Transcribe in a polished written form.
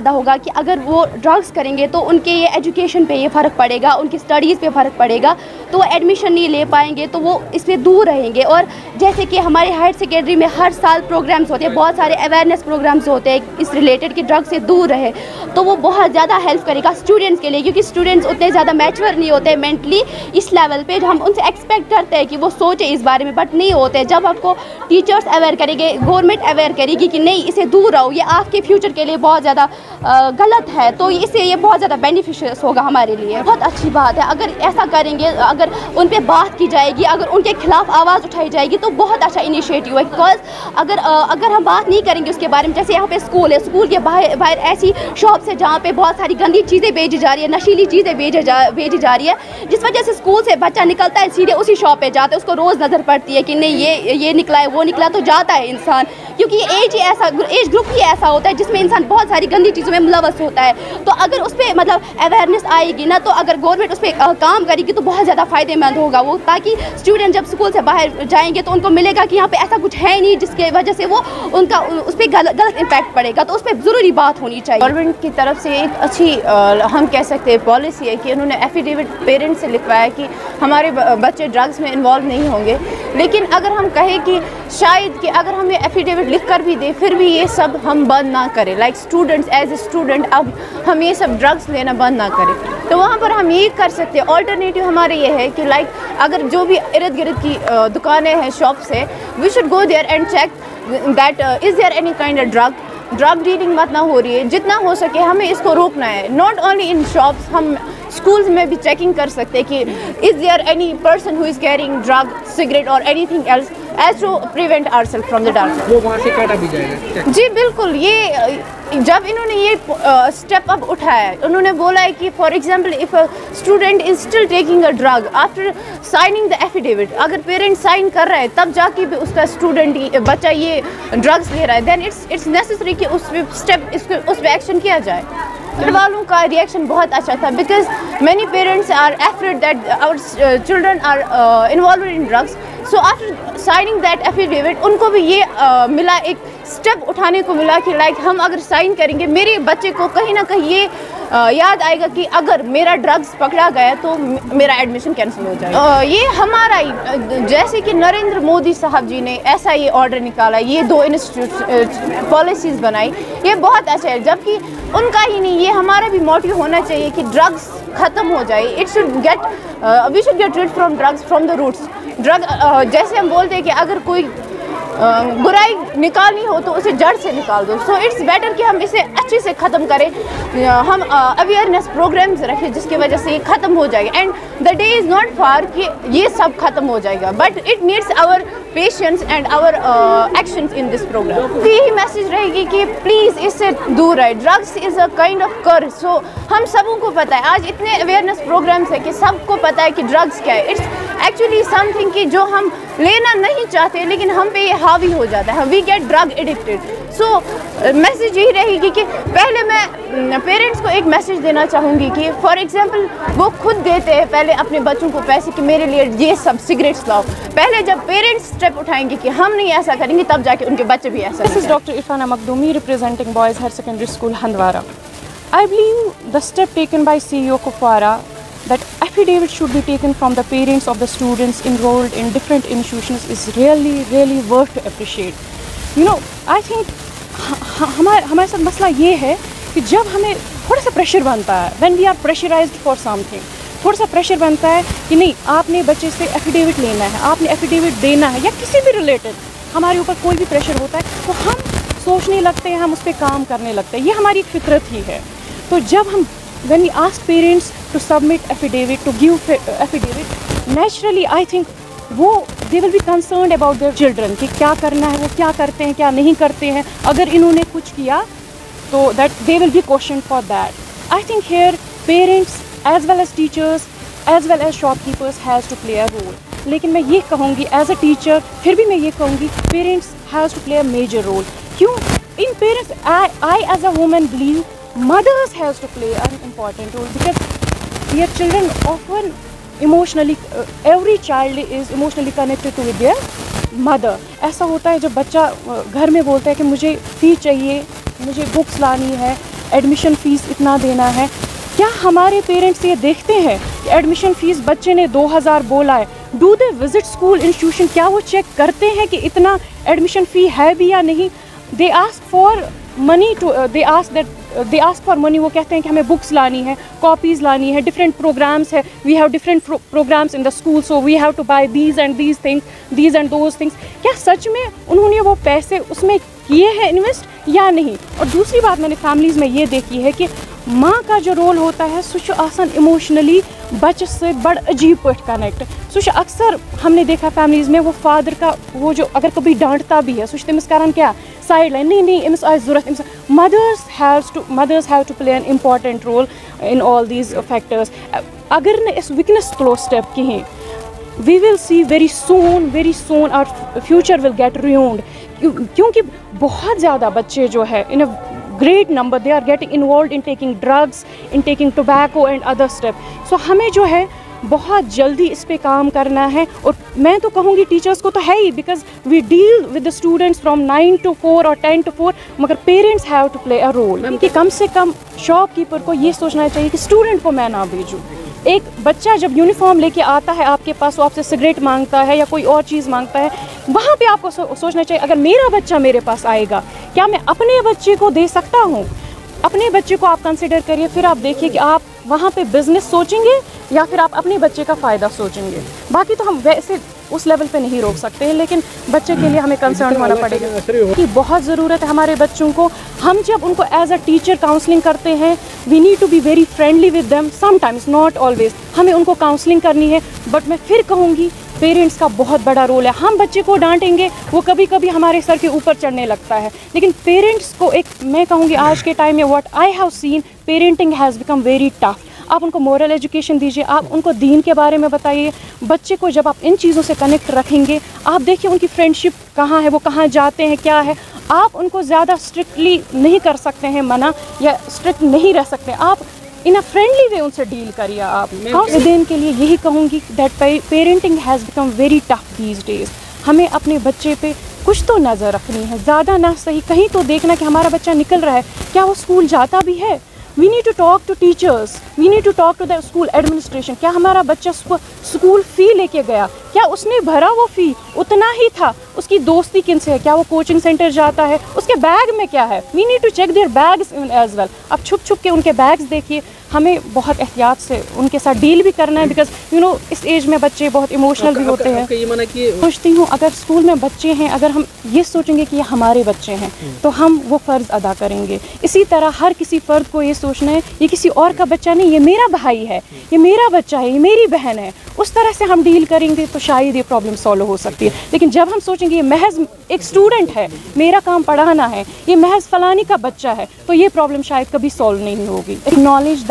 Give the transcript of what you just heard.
پیدا ہوگا کہ اگر وہ ڈرگس کریں گے تو ان کے یہ ایجوکیشن پہ یہ فرق پڑے گا, ان کی اسٹڈیز پہ فرق پڑے گا, تو وہ ایڈمیشن نہیں لے پائیں گے, تو وہ اس سے دور رہیں گے. اور جیسے کہ ہمارے ہائر سیکنڈری میں ہر سال پروگرامز ہوتے ہیں, بہت سارے اویئرنیس پروگرامز ہوتے ہیں اس ریلیٹڈ کہ ڈرگ سے دور رہے, تو وہ بہت زیادہ ہیلپ کرے گا اسٹوڈنٹس کے لیے, کیونکہ اسٹوڈنٹس اتنے زیادہ میچور نہیں ہوتے مینٹلی اس لیول پہ. ہم ان سے ایکسپیکٹ کرتے ہیں کہ وہ سوچیں اس بارے میں, بٹ نہیں ہوتے. جب آپ کو ٹیچرس اویئر کریں گے, گورنمنٹ اویئر کرے گی کہ نہیں اسے دور رہو, یہ آپ کے فیوچر کے لیے بہت زیادہ غلط ہے, تو اس سے یہ بہت زیادہ بینیفیشیس ہوگا ہمارے لیے. بہت اچھی بات ہے اگر ایسا کریں گے, اگر ان پہ بات کی جائے گی, اگر ان کے خلاف آواز اٹھائی جائے گی تو بہت اچھا انیشیٹو ہے. بیکاز اگر ہم بات نہیں کریں گے اس کے بارے میں, جیسے یہاں پہ اسکول ہے, اسکول کے باہر ایسی شاپس ہے جہاں پہ بہت ساری گندی چیزیں بیچی جا رہی ہے, نشیلی چیزیں بیچی جا رہی ہے, جس وجہ سے اسکول سے بچہ نکلتا ہے سیدھے اسی شاپ پہ جاتا ہے, اس کو روز نظر پڑتی ہے کہ نہیں یہ نکلا ہے وہ نکلا, تو جاتا ہے انسان, کیونکہ یہ ایج گروپ ہی ایسا ہوتا ہے جس میں انسان بہت ساری گندی چیزوں میں ملوث ہوتا ہے. تو اگر اس پہ مطلب اویئرنیس آئے گی نا, تو اگر گورنمنٹ اس پہ کام کرے گی تو بہت زیادہ فائدے مند ہوگا وہ, تاکہ اسٹوڈنٹ جب اسکول سے باہر جائیں گے تو ان کو ملے گا کہ یہاں پہ ایسا کچھ ہے نہیں جس کی وجہ سے وہ ان کا اس پہ غلط امپیکٹ پڑے گا, تو اس پہ ضروری بات ہونی چاہیے. گورنمنٹ کی طرف سے ایک اچھی ہم کہہ سکتے ہیں پالیسی ہے کہ انہوں نے ایفیڈیوٹ پیرنٹس سے لکھوایا کہ ہمارے بچے ڈرگس میں انوالو نہیں ہوں گے. لیکن اگر ہم کہیں کہ شاید کہ اگر ہم یہ ایفیڈیوٹ لکھ کر بھی دیں پھر بھی یہ سب ہم بند نہ کریں, like students as a student اب ہم یہ سب ڈرگس لینا بند نہ کریں, تو وہاں پر ہم یہ کر سکتے ہیں. آلٹرنیٹیو ہمارے یہ ہے کہ لائک اگر جو بھی ارد گرد کی دکانیں ہیں, شاپس ہیں, we should go there and check that is there any kind of drug dealing مت نہ ہو رہی ہے. جتنا ہو سکے ہمیں اس کو روکنا ہے. ناٹ اونلی ان شاپس, ہم اسکولز میں بھی چیکنگ کر سکتے ہیں کہ is there any person who is carrying drug, cigarette اور anything else as to prevent our self from the drug. وہ وہاں سے کاٹا بھی جائے گا. جی بالکل. یہ جب انہوں نے یہ اسٹیپ اپ اٹھایا ہے, انہوں نے بولا ہے کہ for example if a student is still taking a drug after signing the affidavit, اگر پیرنٹ سائن کر رہا ہے تب جا کے بھی اس کا اسٹوڈنٹ بچہ یہ ڈرگس لے رہا ہے, دین اٹس نیسسری کہ اس پہ ایکشن کیا جائے. گھر والوں کا ریئیکشن بہت اچھا تھا, because many parents are afraid that our children are involved in drugs. So after signing that affidavit ان کو بھی یہ ملا, ایک اسٹیپ اٹھانے کو ملا کہ لائک ہم اگر سائن کریں گے میرے بچے کو کہیں نہ کہیں یہ یاد آئے گا کہ اگر میرا ڈرگس پکڑا گیا تو میرا ایڈمیشن کینسل ہو جائے گا. یہ ہمارا ہی, جیسے کہ نریندر مودی صاحب جی نے ایسا یہ آرڈر نکالا, یہ 2 انسٹیٹیوٹ پالیسیز بنائی, یہ بہت اچھا ہے. جبکہ ان کا ہی نہیں, یہ ہمارا بھی موٹیو ہونا چاہیے کہ ڈرگس ختم ہو جائے. We should get rid from drugs from the roots. جیسے ہم بولتے ہیں کہ اگر کوئی برائی نکالنی ہو تو اسے جڑ سے نکال دو. سو اٹس بیٹر کہ ہم اسے اچھے سے ختم کریں, ہم اویئرنیس پروگرامز رکھیں جس کی وجہ سے یہ ختم ہو جائے گا. And the day is not far کہ یہ سب ختم ہو جائے گا, but it needs our patience and our actions in this program. یہی میسج رہے گی کہ پلیز اس سے دور رہے. Drugs is a kind of curse. So ہم سبوں کو پتہ ہے, آج اتنے اویئرنیس پروگرامز ہیں کہ سب کو پتہ ہے کہ ڈرگس کیا ہے. اٹس ایکچولی سم تھنگ کہ جو ہم لینا نہیں چاہتے لیکن ہم پہ یہ حاوی ہو جاتا ہے, we get drug addicted. So message یہی رہے گی کہ پہلے میں پیرنٹس کو ایک میسج دینا چاہوں گی کہ فار ایگزامپل وہ خود دیتے ہیں پہلے اپنے بچوں کو پیسے کہ میرے لیے یہ سب سگریٹس لاؤ. پہلے جب پیرنٹس اسٹیپ اٹھائیں گے کہ ہم نہیں ایسا کریں گے تب جا کے ان کے بچے بھی ایسا. This is Dr. Irfana Makhdoumi representing Boys Higher Secondary School, Handwara. I believe the step taken by CEO Kupwara that affidavit should be taken from the parents of the students enrolled in different institutions is really worth to appreciate. You know, I think ہمارے ساتھ مسئلہ یہ ہے کہ جب ہمیں تھوڑا سا پریشر بنتا ہے, when we are pressurized for something, تھوڑا سا پریشر بنتا ہے کہ نہیں آپ نے بچے سے ایفیڈیوٹ لینا ہے, آپ نے ایفیڈیوٹ دینا ہے, یا کسی بھی ریلیٹڈ ہمارے اوپر کوئی بھی پریشر ہوتا ہے تو ہم سوچنے لگتے ہیں, ہم اس پہ کام کرنے لگتے ہیں. یہ ہماری ایک فطرت ہی ہے. تو جب ہم when we ask parents to submit affidavit, to give affidavit, naturally I think وہ they will be concerned about their children کہ کیا کرنا ہے, وہ کیا کرتے ہیں کیا نہیں کرتے ہیں. اگر انہوں نے کچھ کیا تو that they will be questioned for that. I think here parents as well as teachers as well as shopkeepers has to play a role. لیکن میں یہ کہوں گی ایز اے ٹیچر, پھر بھی میں یہ کہوں گی parents has to play a major role. کیوں in parents I as a woman believe mothers has to play an important role because their children often emotionally every child is emotionally connected to their mother. ایسا ہوتا ہے جب بچہ گھر میں بولتا ہے کہ مجھے فی چاہیے, مجھے بکس لانی ہے, ایڈمیشن فیس اتنا دینا ہے. کیا ہمارے پیرنٹس یہ دیکھتے ہیں کہ ایڈمیشن فیس بچے نے 2000 بولا ہے؟ Do they visit school institution? کیا وہ چیک کرتے ہیں کہ اتنا ایڈمیشن فی ہے بھی یا نہیں؟ They ask for money they ask for money. وہ کہتے ہیں کہ ہمیں بکس لانی ہے, کاپیز لانی ہے, ڈفرینٹ پروگرامس ہے, we have different programs in the school, so we have to buy these and those things. کیا سچ میں انہوں نے وہ پیسے اس میں کیے ہیں انویسٹ یا نہیں؟ اور دوسری بات میں نے فیملیز میں یہ دیکھی ہے کہ ماں کا جو رول ہوتا ہے سو آسان ایموشنلی بچے سے بڑ عجیب پٹ کنیکٹ. سو اکثر ہم نے دیکھا فیملیز میں وہ فادر کا وہ جو اگر کبھی ڈانٹتا بھی ہے سو تمس کران کیا سائڈ لائن, نہیں امس آئے ضرورت. Mothers have to play an important role in all these factors. اگر نہ اس وکنس تلو سٹیپ کہیں, we will see very soon our future will get ruined. کیونکہ بہت زیادہ بچے جو ہے in a great number they are getting involved in taking drugs, in taking tobacco and other stuff. So ہمیں جو ہے بہت جلدی اس پہ کام کرنا ہے. اور میں تو کہوں گی ٹیچرس کو تو ہے ہی, because we deal with the students from 9 to 4 اور 10 to 4, مگر parents have to play a role. کہ کم سے کم شاپ کیپر کو یہ سوچنا چاہیے کہ اسٹوڈنٹ کو میں نہ بھیجوں. ایک بچہ جب یونیفارم لے کے آتا ہے آپ کے پاس, وہ آپ سے سگریٹ مانگتا ہے یا کوئی اور چیز مانگتا ہے, وہاں پہ آپ کو سوچنا چاہیے اگر میرا بچہ میرے پاس آئے گا کیا میں اپنے بچے کو دے سکتا ہوں. اپنے بچے کو آپ کنسیڈر کریے, پھر آپ دیکھیے کہ آپ وہاں پہ بزنس سوچیں گے یا پھر آپ اپنے بچے کا فائدہ سوچیں گے. باقی تو ہم ویسے اس لیول پہ نہیں روک سکتے ہیں, لیکن بچے کے لیے ہمیں کنسرن ہونا پڑے گا کہ بہت ضرورت ہے ہمارے بچوں کو. ہم جب ان کو ایز اے ٹیچر کاؤنسلنگ کرتے ہیں, we need to be very friendly with them, sometimes not always. ہمیں ان کو کاؤنسلنگ کرنی ہے, بٹ میں پھر کہوں گی پیرنٹس کا بہت بڑا رول ہے. ہم بچے کو ڈانٹیں گے, وہ کبھی کبھی ہمارے سر کے اوپر چڑھنے لگتا ہے, لیکن پیرنٹس کو ایک میں کہوں گی آج کے ٹائم میں what I have seen, parenting has become very tough. آپ ان کو مورل ایجوکیشن دیجیے, آپ ان کو دین کے بارے میں بتائیے. بچے کو جب آپ ان چیزوں سے کنیکٹ رکھیں گے, آپ دیکھیے ان کی فرینڈشپ کہاں ہے, وہ کہاں جاتے ہیں, کیا ہے. آپ ان کو زیادہ اسٹرکٹلی نہیں کر سکتے ہیں منع, یا اسٹرکٹ نہیں رہ سکتے. آپ ان اے فرینڈلی وے ان سے ڈیل کریے. آپ والدین کے لیے یہی کہوں گی that parenting has become very tough these days. ہمیں اپنے بچے پہ کچھ تو نظر رکھنی ہے, زیادہ نہ صحیح کہیں تو دیکھنا کہ ہمارا بچہ نکل رہا ہے, کیا وہ اسکول جاتا بھی ہے. We need to talk to teachers, we need to talk to the school administration. کیا ہمارا بچہ اسکول فی لے کے گیا, کیا اس نے بھرا وہ فی اتنا ہی تھا, اس کی دوستی کن سے ہے, کیا وہ کوچنگ سینٹر جاتا ہے, اس کے بیگ میں کیا ہے. We need to check their bags as well. اب چھپ چھپ کے ان کے بیگز دیکھیے. ہمیں بہت احتیاط سے ان کے ساتھ ڈیل بھی کرنا ہے, بیکاز یو نو اس ایج میں بچے بہت ایموشنل بھی ہوتے ہیں. سوچتی ہوں اگر اسکول میں بچے ہیں, اگر ہم یہ سوچیں گے کہ یہ ہمارے بچے ہیں تو ہم وہ فرض ادا کریں گے. اسی طرح ہر کسی فرد کو یہ سوچنا ہے یہ کسی اور کا بچہ نہیں, یہ میرا بھائی ہے, یہ میرا بچہ ہے, یہ میری بہن ہے. اس طرح سے ہم ڈیل کریں گے تو شاید یہ پرابلم سالو ہو سکتی ہے. لیکن جب ہم سوچیں گے یہ محض ایک اسٹوڈنٹ ہے, میرا کام پڑھانا ہے, یہ محض فلانی کا بچہ ہے, تو یہ پرابلم شاید کبھی سالو نہیں ہوگی. ایکنالج